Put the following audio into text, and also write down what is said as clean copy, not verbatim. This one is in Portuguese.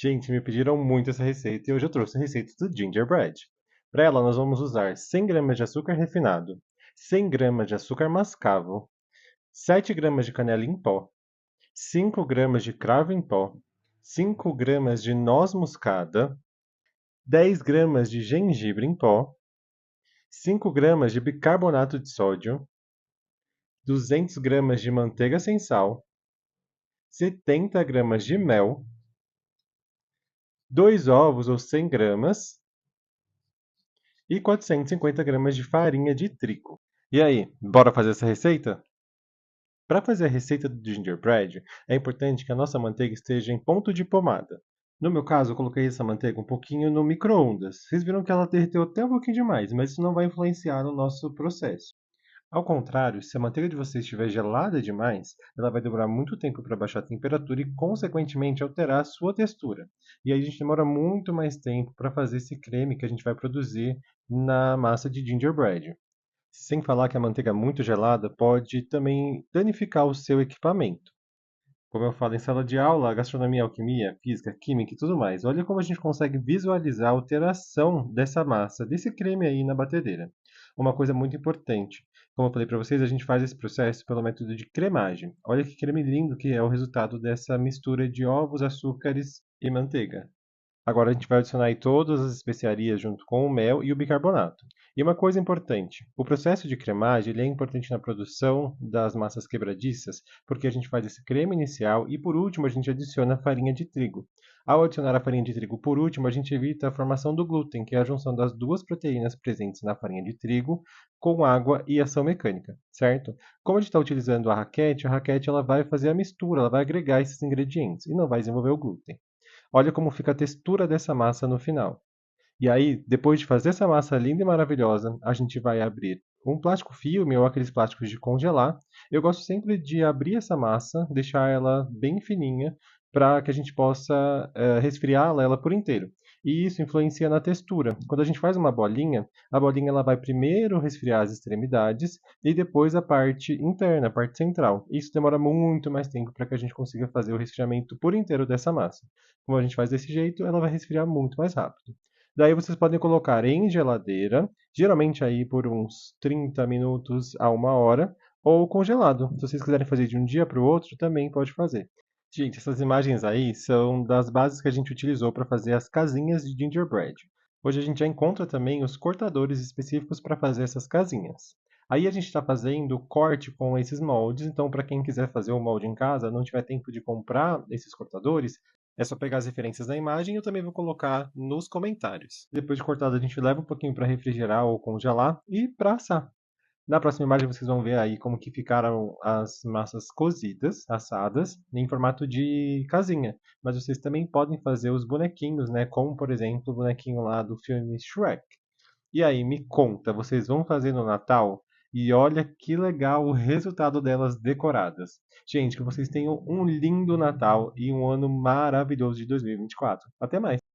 Gente, me pediram muito essa receita e hoje eu trouxe a receita do gingerbread. Para ela, nós vamos usar 100 gramas de açúcar refinado, 100 gramas de açúcar mascavo, 7 gramas de canela em pó, 5 gramas de cravo em pó, 5 gramas de noz moscada, 10 gramas de gengibre em pó, 5 gramas de bicarbonato de sódio, 200 gramas de manteiga sem sal, 70 gramas de mel, 2 ovos ou 100 gramas e 450 gramas de farinha de trigo. E aí, bora fazer essa receita? Para fazer a receita do gingerbread, é importante que a nossa manteiga esteja em ponto de pomada. No meu caso, eu coloquei essa manteiga um pouquinho no micro-ondas. Vocês viram que ela derreteu até um pouquinho demais, mas isso não vai influenciar no nosso processo. Ao contrário, se a manteiga de vocês estiver gelada demais, ela vai demorar muito tempo para baixar a temperatura e, consequentemente, alterar a sua textura. E aí a gente demora muito mais tempo para fazer esse creme que a gente vai produzir na massa de gingerbread. Sem falar que a manteiga muito gelada pode também danificar o seu equipamento. Como eu falo em sala de aula, gastronomia, alquimia, física, química e tudo mais. Olha como a gente consegue visualizar a alteração dessa massa, desse creme aí na batedeira. Uma coisa muito importante, como eu falei para vocês, a gente faz esse processo pelo método de cremagem. Olha que creme lindo que é o resultado dessa mistura de ovos, açúcares e manteiga. Agora a gente vai adicionar aí todas as especiarias junto com o mel e o bicarbonato. E uma coisa importante, o processo de cremagem ele é importante na produção das massas quebradiças, porque a gente faz esse creme inicial e por último a gente adiciona a farinha de trigo. Ao adicionar a farinha de trigo por último, a gente evita a formação do glúten, que é a junção das duas proteínas presentes na farinha de trigo com água e ação mecânica, certo? Como a gente está utilizando a raquete ela vai fazer a mistura, ela vai agregar esses ingredientes e não vai desenvolver o glúten. Olha como fica a textura dessa massa no final. E aí, depois de fazer essa massa linda e maravilhosa, a gente vai abrir um plástico filme ou aqueles plásticos de congelar. Eu gosto sempre de abrir essa massa, deixar ela bem fininha, para que a gente possa resfriá-la ela por inteiro. E isso influencia na textura. Quando a gente faz uma bolinha, a bolinha ela vai primeiro resfriar as extremidades e depois a parte interna, a parte central. Isso demora muito mais tempo para que a gente consiga fazer o resfriamento por inteiro dessa massa. Como a gente faz desse jeito, ela vai resfriar muito mais rápido. Daí vocês podem colocar em geladeira, geralmente aí por uns 30 minutos a 1 hora, ou congelado. Se vocês quiserem fazer de um dia para o outro, também pode fazer. Gente, essas imagens aí são das bases que a gente utilizou para fazer as casinhas de gingerbread. Hoje a gente já encontra também os cortadores específicos para fazer essas casinhas. Aí a gente está fazendo o corte com esses moldes, então para quem quiser fazer o molde em casa, não tiver tempo de comprar esses cortadores, é só pegar as referências da imagem e eu também vou colocar nos comentários. Depois de cortado, a gente leva um pouquinho para refrigerar ou congelar e para assar. Na próxima imagem vocês vão ver aí como que ficaram as massas cozidas, assadas, em formato de casinha. Mas vocês também podem fazer os bonequinhos, né? Como, por exemplo, o bonequinho lá do filme Shrek. E aí, me conta, vocês vão fazer no Natal? E olha que legal o resultado delas decoradas. Gente, que vocês tenham um lindo Natal e um ano maravilhoso de 2024. Até mais!